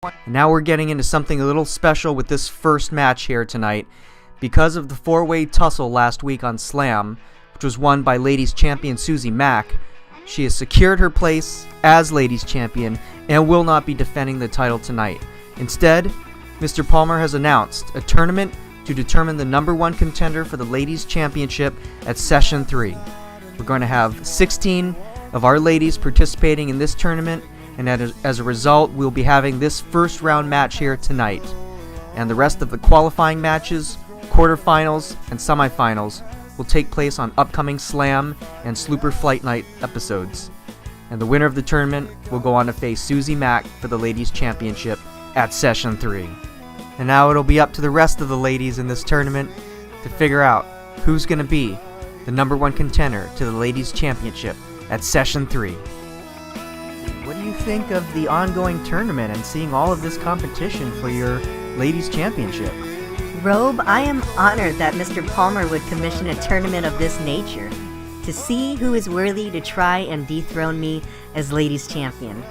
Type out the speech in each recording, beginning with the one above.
And now we're getting into something a little special with this first match here tonight. Because of the four-way tussle last week on Slam, which was won by ladies champion Susie Mack, she has secured her place as ladies champion and will not be defending the title tonight. Instead, Mr. Palmer has announced a tournament to determine the #1 contender for the ladies championship at Session 3. We're going to have 16 of our ladies participating in this tournament, and as a result, we'll be having this first round match here tonight. And the rest of the qualifying matches, quarterfinals, and semifinals will take place on upcoming Slam and Slooper Flight Night episodes. And the winner of the tournament will go on to face Susie Mack for the ladies championship at Session 3. And now it'll be up to the rest of the ladies in this tournament to figure out who's going to be the #1 contender to the ladies championship at Session 3. What do you think of the ongoing tournament and seeing all of this competition for your ladies championship? Robe, I am honored that Mr. Palmer would commission a tournament of this nature to see who is worthy to try and dethrone me as ladies champion.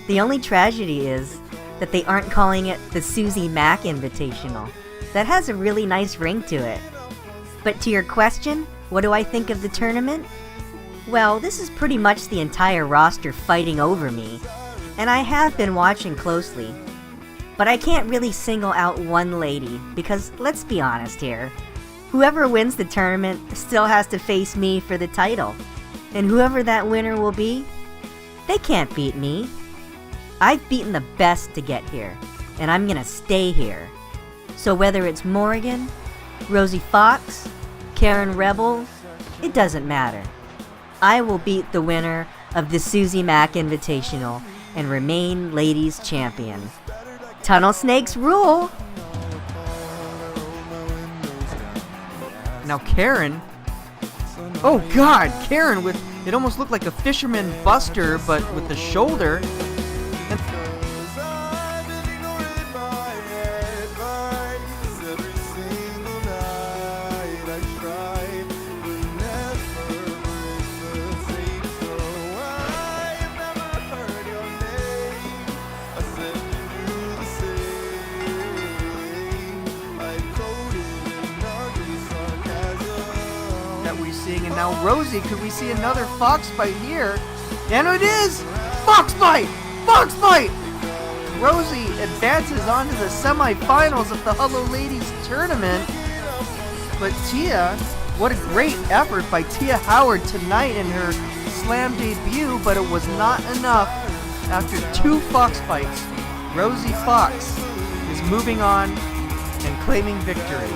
The only tragedy is that they aren't calling it the Susie Mack Invitational. That has a really nice ring to it. But to your question, what do I think of the tournament? Well, this is pretty much the entire roster fighting over me, and I have been watching closely. But I can't really single out one lady, because let's be honest here, whoever wins the tournament still has to face me for the title, and whoever that winner will be, they can't beat me. I've beaten the best to get here, and I'm gonna stay here. So whether it's Morrigan, Rosie Fox, Karen Rebel, it doesn't matter. I will beat the winner of the Susie Mack Invitational and remain ladies champion. Tunnel snakes rule! Now Karen, oh god, Karen with, it almost looked like a fisherman buster, but with the shoulder. And now Rosie, could we see another fox fight here? And it is! Fox fight! Fox fight! Rosie advances on to the semifinals of the Hello Ladies tournament. But Tia, what a great effort by Tia Howard tonight in her Slam debut, but it was not enough. After 2 fox fights, Rosie Fox is moving on and claiming victory.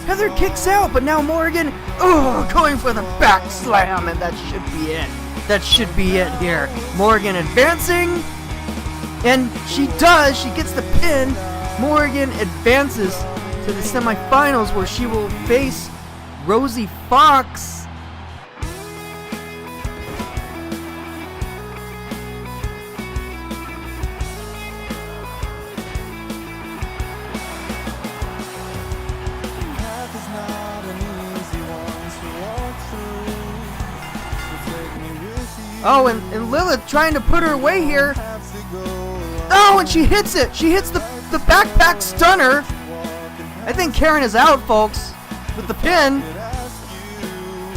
Heather kicks out, but now Morrigan, going for the back slam, and that should be it. That should be it here. Morrigan advancing, and she does. She gets the pin. Morrigan advances to the semifinals where she will face Rosie Fox. Oh, and Lilith trying to put her away here. Oh, and she hits it. She hits the backpack stunner. I think Karen is out, folks, with the pin.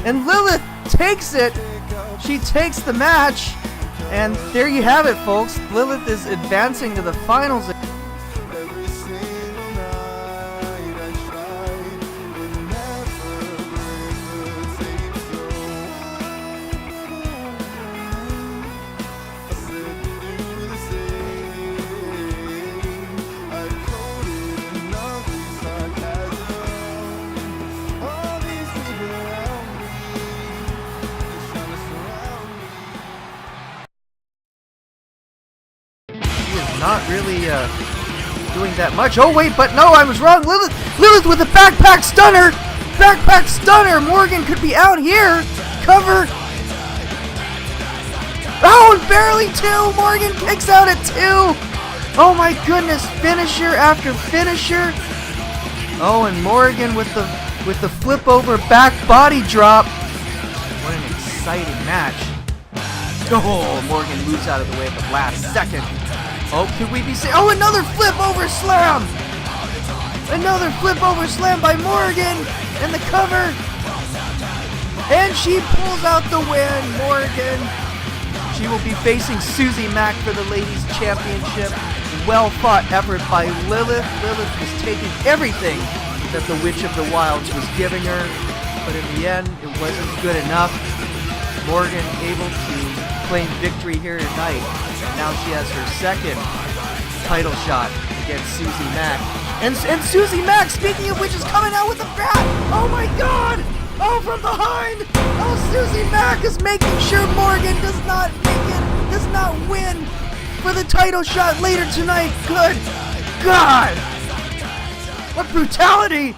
And Lilith takes it. She takes the match. And there you have it, folks. Lilith is advancing to the finals. Not really doing that much. Oh wait, but no, I was wrong. Lilith with the backpack stunner. Backpack stunner. Morrigan could be out here. Cover. Oh, and barely 2. Morrigan kicks out at 2. Oh my goodness, finisher after finisher. Oh, and Morrigan with the flip over back body drop. What an exciting match. Oh, Morrigan moves out of the way at the last second. Oh, could we be saying... Oh, another flip over slam! Another flip over slam by Morrigan in the cover. And she pulls out the win. Morrigan. She will be facing Susie Mack for the Ladies Championship. Well fought effort by Lilith. Lilith was taking everything that the Witch of the Wilds was giving her. But in the end, it wasn't good enough. Morrigan able to claim victory here tonight. Now she has her second title shot against Susie Mack. And Susie Mack, speaking of which, is coming out with a bat. Oh my god! Oh, from behind! Oh, Susie Mack is making sure Morrigan does not make it, does not win for the title shot later tonight. Good God! What brutality!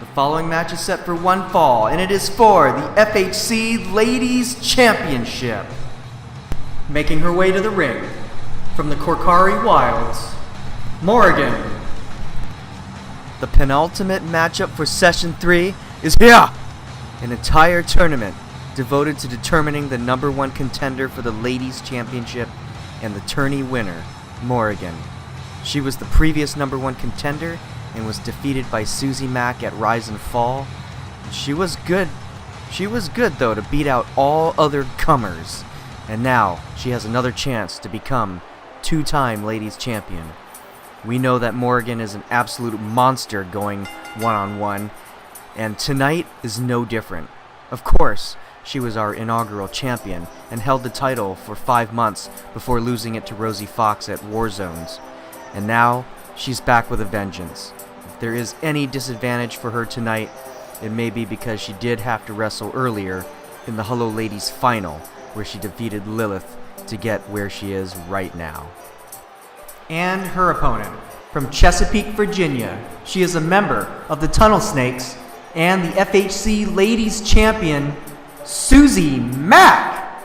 The following match is set for one fall, and it is for the FHC Ladies Championship. Making her way to the ring, from the Crackerjacks Wilds, Morrigan. The penultimate matchup for Session 3 is here! An entire tournament devoted to determining the number one contender for the Ladies Championship and the tourney winner, Morrigan. She was the previous number one contender and was defeated by Susie Mack at Rise and Fall. She was good. She was good, though, to beat out all other comers. And now she has another chance to become two-time Ladies Champion. We know that Morrigan is an absolute monster going one-on-one, and tonight is no different. Of course, she was our inaugural champion and held the title for 5 months before losing it to Rosie Fox at Warzones. And now, she's back with a vengeance. If there is any disadvantage for her tonight, it may be because she did have to wrestle earlier in the Hello Ladies final, where she defeated Lilith to get where she is right now. And her opponent, from Chesapeake, Virginia, she is a member of the Tunnel Snakes and the FHC Ladies Champion, Susie Mack!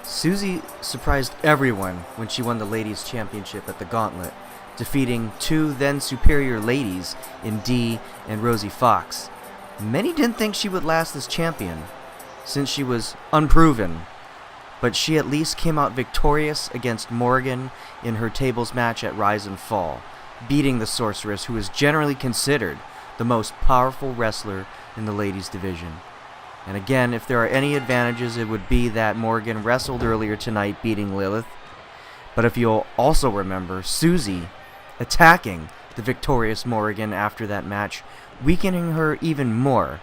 Susie surprised everyone when she won the Ladies Championship at the Gauntlet, defeating two then superior ladies in Dee and Rosie Fox. Many didn't think she would last as champion, since she was unproven, but she at least came out victorious against Morrigan in her tables match at Rise and Fall, beating the Sorceress, who is generally considered the most powerful wrestler in the ladies division. And again, if there are any advantages, it would be that Morrigan wrestled earlier tonight, beating Lilith. But if you'll also remember, Susie attacking the victorious Morrigan after that match, weakening her even more.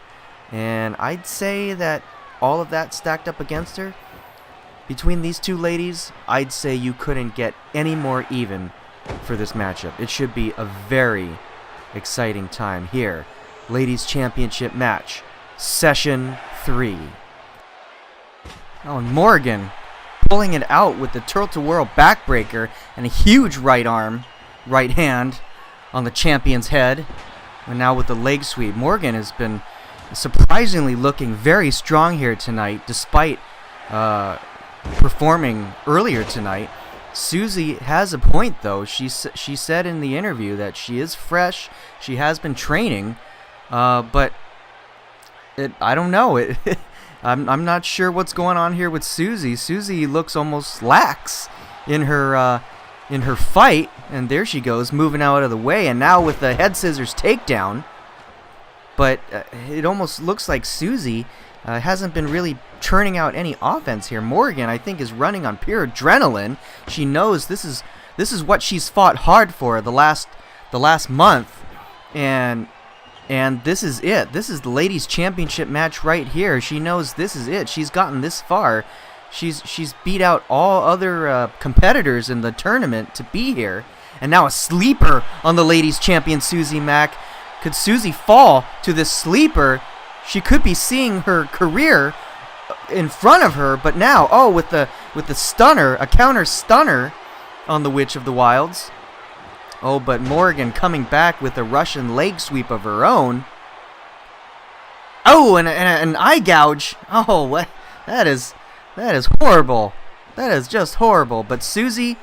And I'd say that all of that stacked up against her, between these two ladies, I'd say you couldn't get any more even for this matchup. It should be a very exciting time here. Ladies Championship match, Session 3. Oh, and Morrigan pulling it out with the Turtle-to-Whirl backbreaker and a huge right hand on the champion's head. And now with the leg sweep, Morrigan has been surprisingly looking very strong here tonight, despite performing earlier tonight. Susie has a point, though. She said in the interview that she is fresh, she has been training, but I don't know. I'm not sure what's going on here with Susie. Susie looks almost lax in her fight, and there she goes, moving out of the way, and now with the head scissors takedown. But it almost looks like Susie hasn't been really churning out any offense here. Morrigan, I think, is running on pure adrenaline. She knows this is what she's fought hard for the last month, and this is it. This is the Ladies Championship match right here. She knows this is it. She's gotten this far. She's beat out all other competitors in the tournament to be here, and now a sleeper on the Ladies Champion, Susie Mack. Could Susie fall to this sleeper, she could be seeing her career in front of her. But now, oh, with the stunner, a counter stunner on the Witch of the Wilds. Oh, but Morrigan coming back with a Russian leg sweep of her own. Oh, and an eye gouge. Oh, what? That is horrible. That is just horrible. But Susie,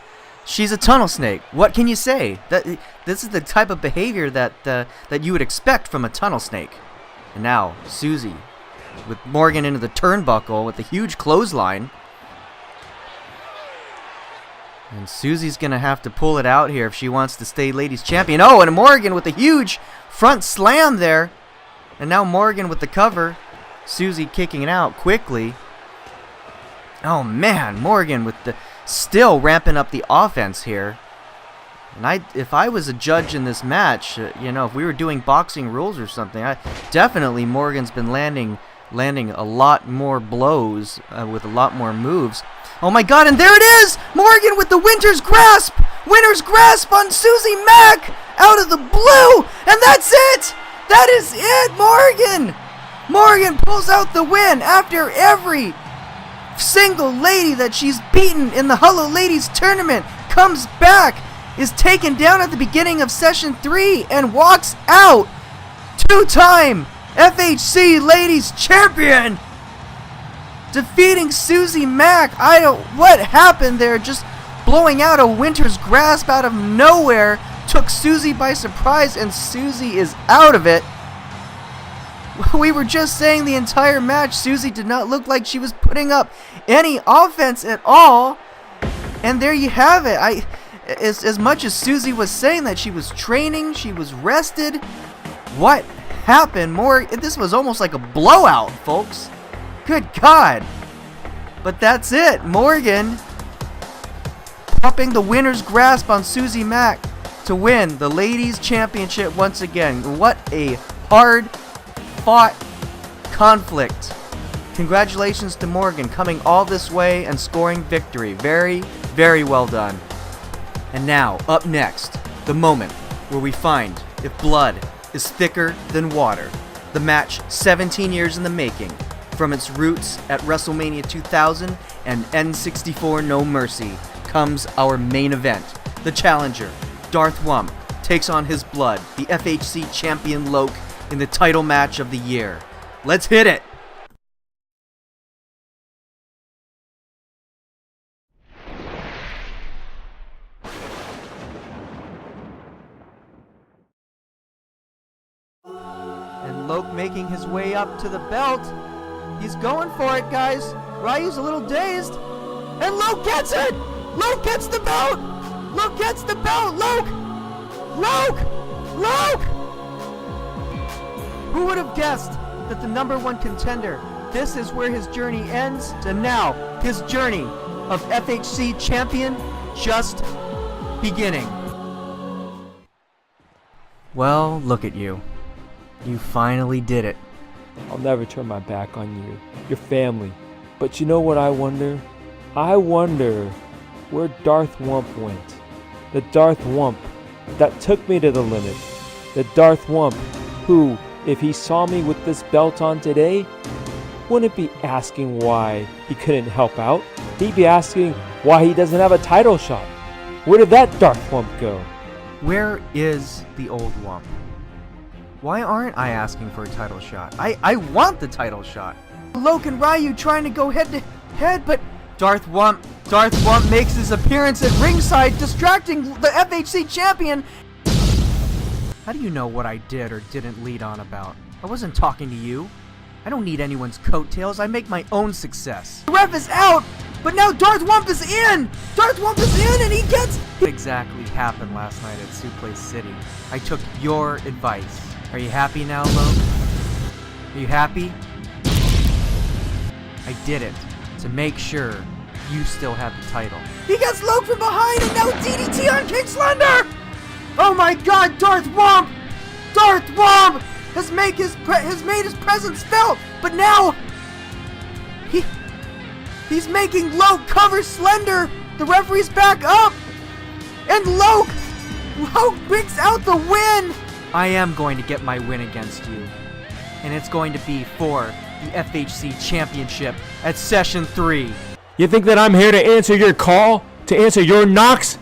she's a tunnel snake. What can you say? This is the type of behavior that you would expect from a tunnel snake. And now, Susie with Morrigan into the turnbuckle with a huge clothesline. And Susie's going to have to pull it out here if she wants to stay ladies champion. Oh, and Morrigan with a huge front slam there. And now Morrigan with the cover. Susie kicking it out quickly. Oh man, Morrigan with the still ramping up the offense here. And if I was a judge in this match, if we were doing boxing rules or something, definitely Morrigan's been landing a lot more blows with a lot more moves. Oh my god, and there it is! Morrigan with the Winter's Grasp! Winter's Grasp on Susie Mack! Out of the blue! And that's it! That is it, Morrigan! Morrigan pulls out the win after every single lady that she's beaten in the Hello Ladies tournament comes back, is taken down at the beginning of session 3, and walks out two-time FHC Ladies Champion, defeating Susie Mack. What happened there? Just blowing out a Winter's Grasp out of nowhere took Susie by surprise, and Susie is out of it. We were just saying the entire match, Susie did not look like she was putting up any offense at all. And there you have it. As much as Susie was saying that she was training, she was rested, what happened? This was almost like a blowout, folks. Good God. But that's it. Morrigan popping the Winter's Grasp on Susie Mack to win the Ladies Championship once again. What a hard-fought conflict. Congratulations to Morrigan coming all this way and scoring victory. Very, very well done. And now, up next, the moment where we find if blood is thicker than water. The match 17 years in the making, from its roots at WrestleMania 2000 and N64 No Mercy, comes our main event. The challenger, Darth Wump, takes on his blood, the FHC champion Loke, in the title match of the year. Let's hit it! And Loke making his way up to the belt. He's going for it, guys. Ryu's a little dazed. And Loke gets it! Loke gets the belt! Loke gets the belt! Loke! Loke! Loke! Who would have guessed that the #1 contender, this is where his journey ends, and now his journey of FHC champion just beginning. Well, look at you. You finally did it. I'll never turn my back on you, your family. But you know what I wonder? I wonder where Darth Wump went. The Darth Wump that took me to the limit. The Darth Wump who, if he saw me with this belt on today, wouldn't be asking why he couldn't help out. He'd be asking why he doesn't have a title shot. Where did that Darth Wump go? Where is the old Wump? Why aren't I asking for a title shot? I want the title shot. Loke and Ryu trying to go head to head, but Darth Wump makes his appearance at ringside, distracting the FHC champion. How do you know what I did or didn't lead on about? I wasn't talking to you. I don't need anyone's coattails. I make my own success. The ref is out, but now Darth Wump is in! Darth Wump is in and he gets... What exactly happened last night at Suplex City? I took your advice. Are you happy now, Loke? Are you happy? I did it to make sure you still have the title. He gets Loke from behind and now DDT on King Slender! Oh my God, Darth Wump! Darth Wump has made his presence felt, but now he's making Loke cover Slender. The referee's back up, and Loke brings out the win. I am going to get my win against you, and it's going to be for the FHC Championship at Session 3. You think that I'm here to answer your call? To answer your knocks?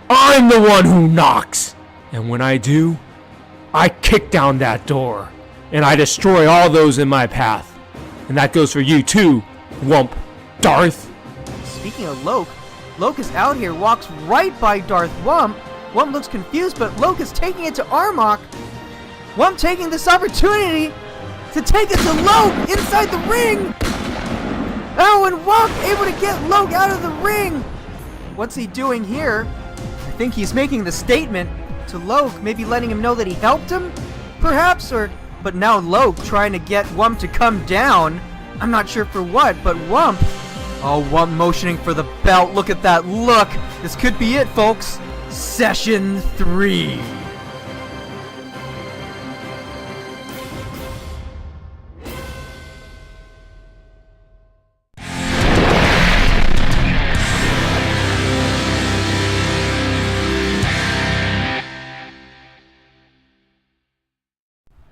I'm the one who knocks! And when I do, I kick down that door, and I destroy all those in my path. And that goes for you too, Wump. Darth. Speaking of Loke, Loke is out here, walks right by Darth Wump. Wump looks confused, but Loke is taking it to Armok. Wump taking this opportunity to take it to Loke inside the ring. Oh, and Wump able to get Loke out of the ring. What's he doing here? I think he's making the statement to Loke, maybe letting him know that he helped him, perhaps, but now Loke trying to get Wump to come down. I'm not sure for what, but Wump. Oh, Wump motioning for the belt. Look at that look. This could be it, folks. Session 3.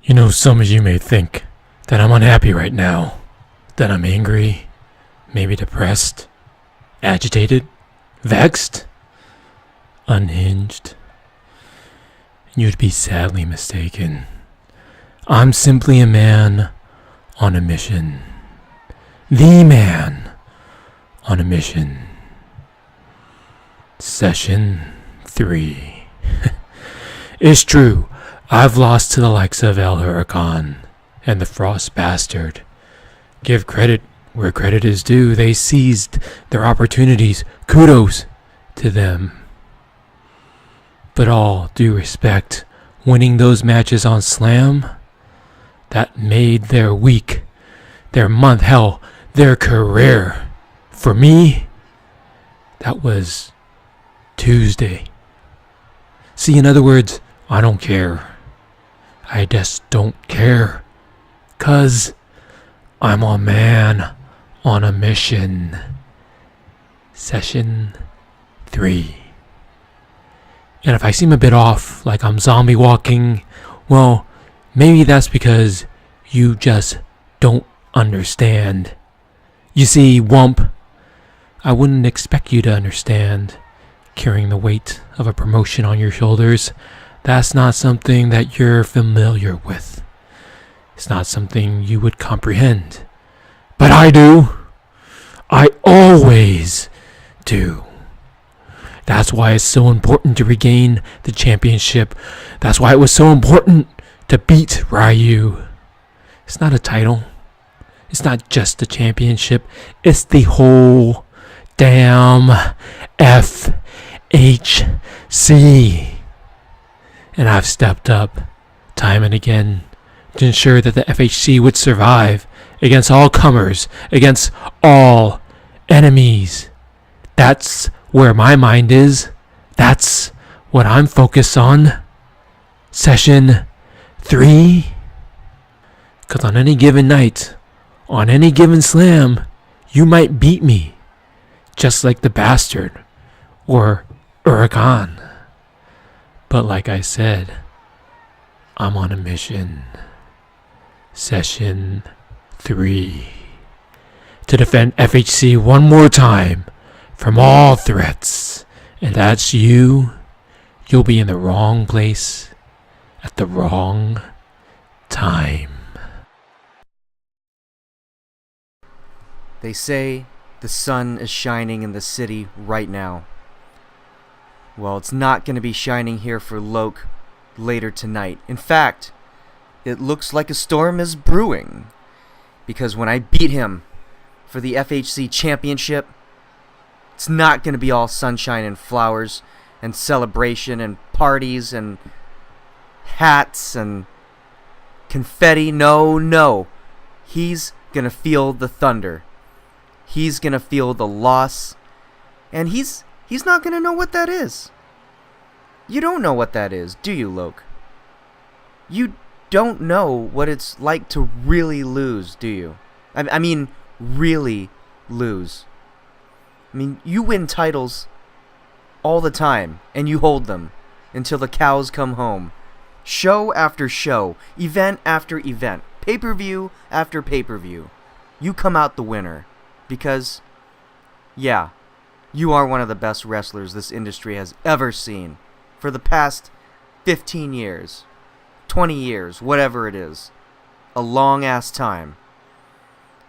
You know, some of you may think that I'm unhappy right now, that I'm angry, maybe depressed, agitated, vexed, unhinged. You'd be sadly mistaken. I'm simply a man on a mission. The man on a mission. Session 3. It's true. I've lost to the likes of El Huracan and the Frost Bastard. Give credit where credit is due. They seized their opportunities. Kudos to them. But all due respect, winning those matches on Slam, that made their week, their month, hell, their career. For me, that was Tuesday. See, in other words, I don't care. I just don't care. 'Cause I'm a man on a mission. Session 3. And if I seem a bit off, like I'm zombie walking, well, maybe that's because you just don't understand. You see, Wump, I wouldn't expect you to understand. Carrying the weight of a promotion on your shoulders, that's not something that you're familiar with. It's not something you would comprehend. But I do. I always do. That's why it's so important to regain the championship. That's why it was so important to beat Ryu. It's not a title. It's not just the championship. It's the whole damn FHC. And I've stepped up time and again to ensure that the FHC would survive against all comers, against all enemies. That's where my mind is. That's what I'm focused on. Session 3. 'Cause on any given night, on any given Slam, you might beat me, just like the Bastard or Huracan. But like I said, I'm on a mission. Session 3. To defend FHC one more time from all threats. And that's you. You'll be in the wrong place at the wrong time. They say the sun is shining in the city right now. Well, it's not going to be shining here for Loke later tonight. In fact, it looks like a storm is brewing. Because when I beat him for the FHC championship, it's not going to be all sunshine and flowers and celebration and parties and hats and confetti. No. He's going to feel the thunder. He's going to feel the loss. And he's not going to know what that is. You don't know what that is, do you, Loke? You don't know what it's like to really lose, do you? I mean, really lose. I mean, you win titles all the time, and you hold them until the cows come home. Show after show, event after event, pay-per-view after pay-per-view. You come out the winner. Because, yeah, you are one of the best wrestlers this industry has ever seen. For the past 15 years, 20 years, whatever it is. A long-ass time.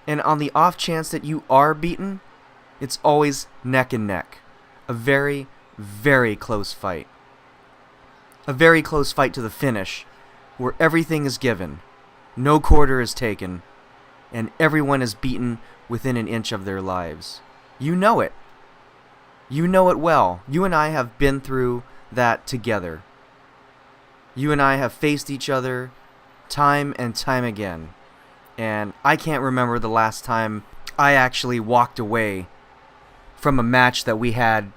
And on the off chance that you are beaten, it's always neck and neck. A very, very close fight. A very close fight to the finish, where everything is given. No quarter is taken, and everyone is beaten within an inch of their lives. You know it. You know it well. You and I have been through that together. You and I have faced each other time and time again. And I can't remember the last time I actually walked away from a match that we had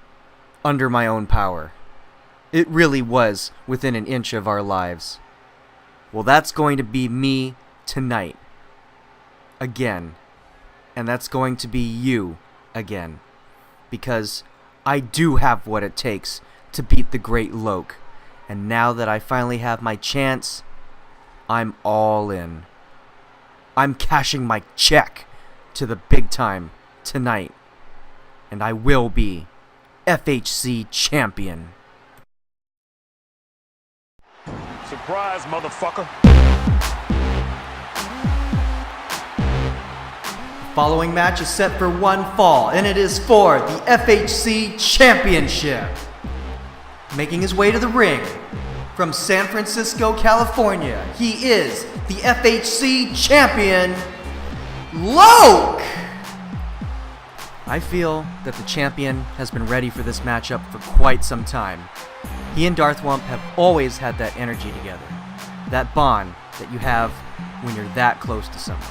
under my own power. It really was within an inch of our lives. Well, that's going to be me tonight. Again. And that's going to be you again. Because I do have what it takes to beat the great Loke. And now that I finally have my chance, I'm all in. I'm cashing my check to the big time tonight. And I will be FHC champion. Surprise, motherfucker. The following match is set for one fall, and it is for the FHC Championship. Making his way to the ring from San Francisco, California, he is the FHC Champion, Loke! I feel that the champion has been ready for this matchup for quite some time. He and Darth Wump have always had that energy together, that bond that you have when you're that close to someone.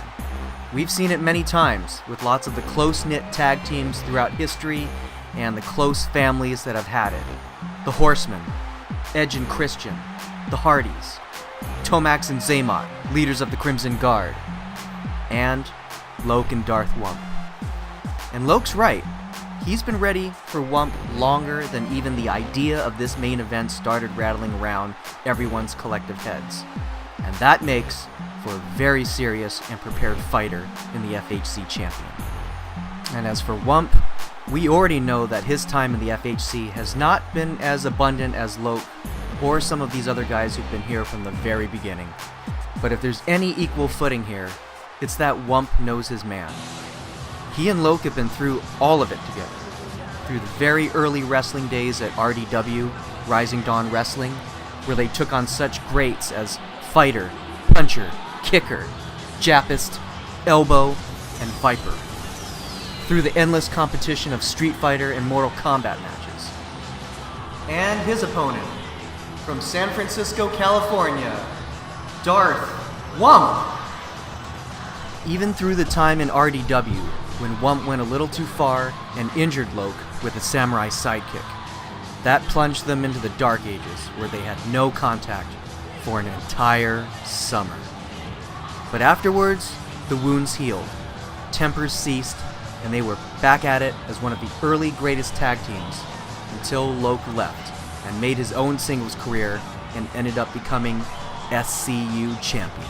We've seen it many times with lots of the close-knit tag teams throughout history and the close families that have had it. The Horsemen, Edge and Christian, the Hardys, Tomax and Zaymot, leaders of the Crimson Guard, and Loke and Darth Wump. And Loke's right. He's been ready for Wump longer than even the idea of this main event started rattling around everyone's collective heads. And that makes for a very serious and prepared fighter in the FHC champion. And as for Wump, we already know that his time in the FHC has not been as abundant as Loke or some of these other guys who've been here from the very beginning. But if there's any equal footing here, it's that Wump knows his man. He and Loke have been through all of it together. Through the very early wrestling days at RDW, Rising Dawn Wrestling, where they took on such greats as Fighter, Puncher, Kicker, Japist, Elbow, and Viper. Through the endless competition of Street Fighter and Mortal Kombat matches. And his opponent, from San Francisco, California, Darth Wump. Even through the time in RDW, when Wump went a little too far and injured Loke with a samurai sidekick. That plunged them into the Dark Ages, where they had no contact for an entire summer. But afterwards, the wounds healed, tempers ceased, and they were back at it as one of the early greatest tag teams until Loke left and made his own singles career and ended up becoming SCU champion.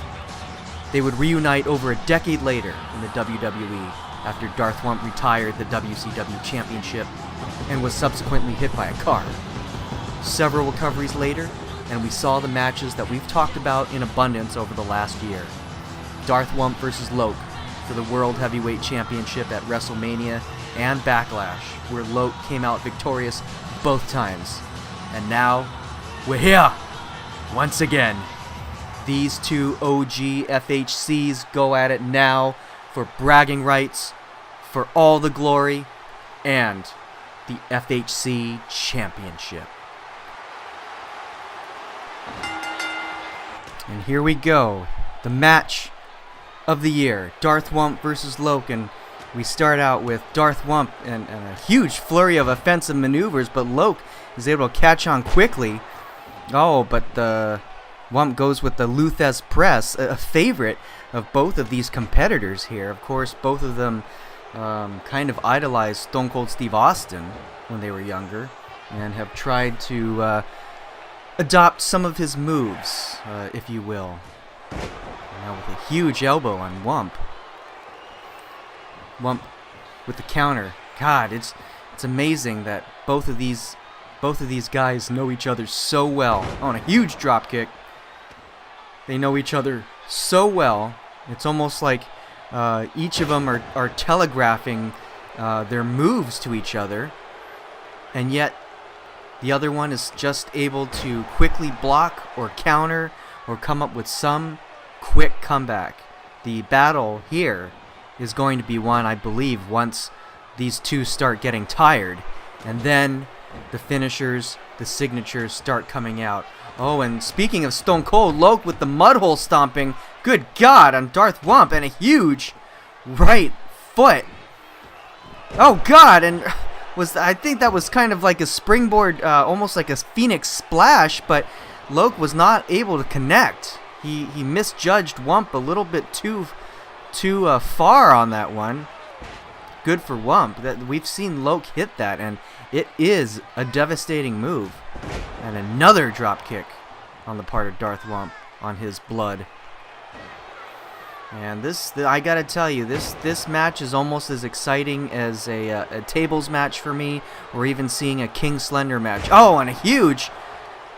They would reunite over a decade later in the WWE after Darth Wump retired the WCW championship and was subsequently hit by a car. Several recoveries later, and we saw the matches that we've talked about in abundance over the last year. Darth Wump versus Loke for the World Heavyweight Championship at WrestleMania and Backlash, where Loke came out victorious both times. And now, we're here! Once again. These two OG FHCs go at it now for bragging rights, for all the glory, and the FHC Championship. And here we go, the match of the year, Darth Wump versus Loke, and we start out with Darth Wump and a huge flurry of offensive maneuvers, but Loke is able to catch on quickly. Oh, but Wump goes with the Luthes Press, a favorite of both of these competitors here. Of course, both of them kind of idolized Stone Cold Steve Austin when they were younger and have tried to adopt some of his moves, if you will. Now with a huge elbow on Wump. Wump with the counter. God, it's amazing that both of these guys know each other so well. Oh, and a huge drop kick. They know each other so well. It's almost like each of them are telegraphing their moves to each other, and yet the other one is just able to quickly block or counter or come up with some quick comeback. The battle here is going to be won, I believe, once these two start getting tired. And then the finishers, the signatures start coming out. Oh, and speaking of Stone Cold, Loke with the mudhole stomping. Good God, on Darth Wump, and a huge right foot. Oh God, and I think that was kind of like a springboard, almost like a Phoenix splash, but Loke was not able to connect. He misjudged Wump a little bit too far on that one. Good for Wump. That we've seen Loke hit that, and it is a devastating move. And another drop kick on the part of Darth Wump on his blood. And I gotta tell you, this match is almost as exciting as a tables match for me, or even seeing a King Slender match. Oh, and a huge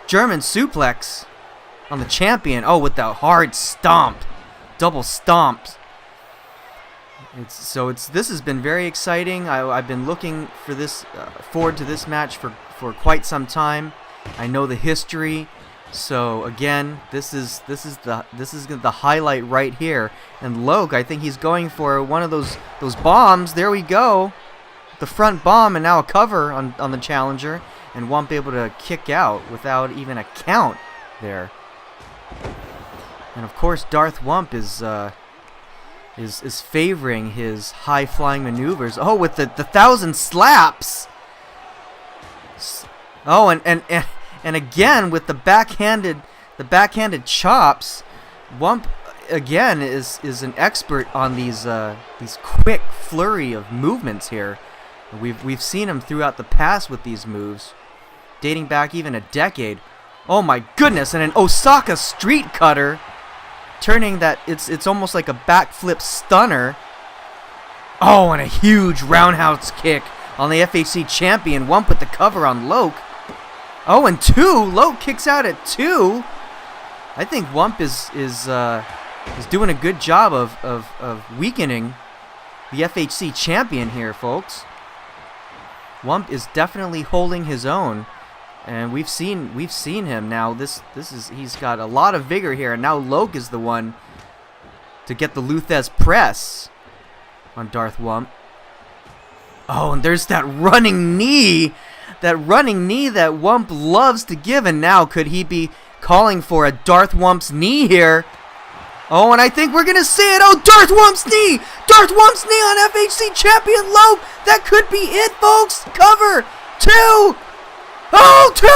German suplex on the champion. Oh, with the hard stomp, double stomps. This has been very exciting. I've been looking for this forward to this match for quite some time. I know the history. So again, this is the highlight right here. And Loke, I think he's going for one of those bombs. There we go, the front bomb, and now a cover on the challenger, and Wump able to kick out without even a count there. And of course, Darth Wump is favoring his high flying maneuvers. Oh, with the 1,000 slaps. Oh, and again with the backhanded chops. Wump again is an expert on these quick flurry of movements here. We've seen him throughout the past with these moves, dating back even a decade. Oh my goodness! And an Osaka street cutter, turning that it's almost like a backflip stunner. Oh, and a huge roundhouse kick on the FHC champion. Wump with the cover on Loke. Oh, and 2. Loke kicks out at 2. I think Wump is doing a good job of weakening the FHC champion here, folks. Wump is definitely holding his own, and we've seen him now. He's got a lot of vigor here, and now Loke is the one to get the Luthez press on Darth Wump. Oh, and there's that running knee. That running knee that Wump loves to give, and now could he be calling for a Darth Wump's knee here? Oh, and I think we're gonna see it. Oh, Darth Wump's knee! Darth Wump's knee on FHC champion Loke! That could be it, folks! Cover! 2! Oh, 2!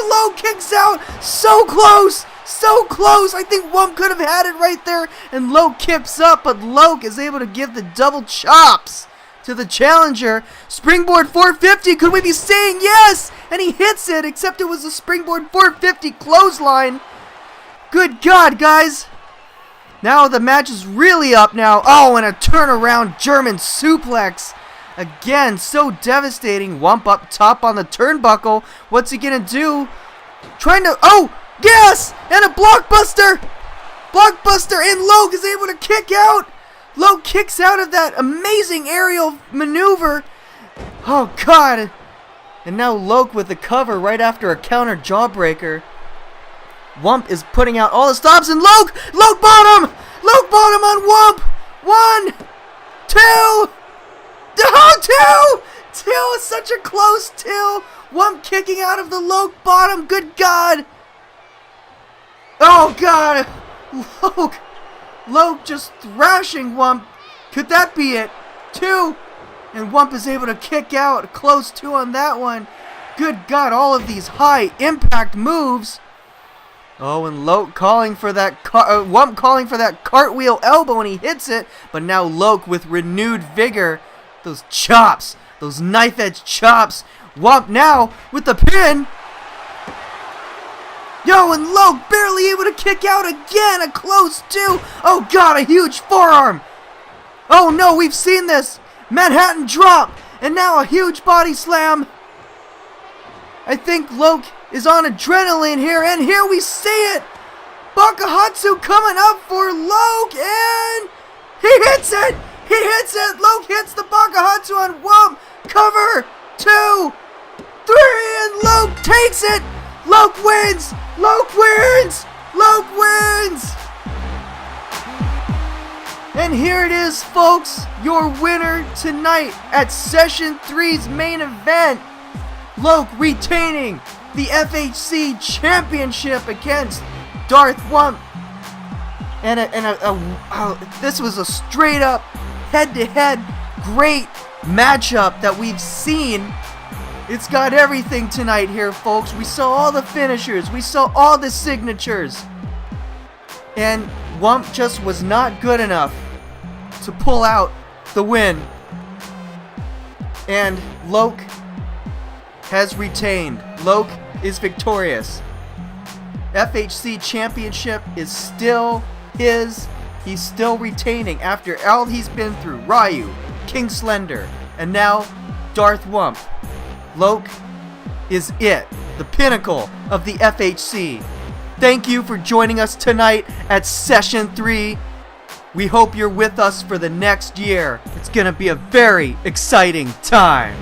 Loke kicks out! So close! So close! I think Wump could have had it right there, and Loke kicks up, but Loke is able to give the double chops to the challenger. Springboard 450, could we be saying yes? And he hits it, except it was a springboard 450 clothesline. Good God, guys. Now the match is really up now. Oh, and a turnaround German suplex. Again, so devastating. Wump up top on the turnbuckle. What's he gonna do? Trying to, oh, yes! And a blockbuster! Blockbuster, and Loke is able to kick out. Loke kicks out of that amazing aerial maneuver. Oh, God. And now Loke with the cover right after a counter jawbreaker. Wump is putting out all the stops, and Loke bottom! Loke bottom on Wump! 1, 2! Oh, 2! 2 is such a close 2. Wump kicking out of the Loke bottom. Good God. Oh, God. Loke just thrashing Wump. Could that be it? 2. And Wump is able to kick out. Close 2 on that one. Good God, all of these high impact moves. Oh, and Loke calling for that Wump calling for that cartwheel elbow, and he hits it. But now Loke with renewed vigor. Those chops. Those knife edge chops. Wump now with the pin. Yo, and Loke barely able to kick out again. A close 2. Oh, God, a huge forearm. Oh, no, we've seen this. Manhattan drop. And now a huge body slam. I think Loke is on adrenaline here. And here we see it. Bakahatsu coming up for Loke. And he hits it. He hits it. Loke hits the Bakahatsu on Wump. Cover. 2, 3. And Loke takes it. Loke wins! Loke wins! Loke wins! And here it is, folks, your winner tonight at Session 3's main event. Loke retaining the FHC Championship against Darth Wump. And this was a straight up head-to-head great matchup that we've seen. It's got everything tonight here, folks. We saw all the finishers. We saw all the signatures. And Wump just was not good enough to pull out the win. And Loke has retained. Loke is victorious. FHC Championship is still his. He's still retaining after all he's been through. Ryu, King Slender, and now Darth Wump. Loke is it, the pinnacle of the FHC. Thank you for joining us tonight at Session 3. We hope you're with us for the next year. It's gonna be a very exciting time.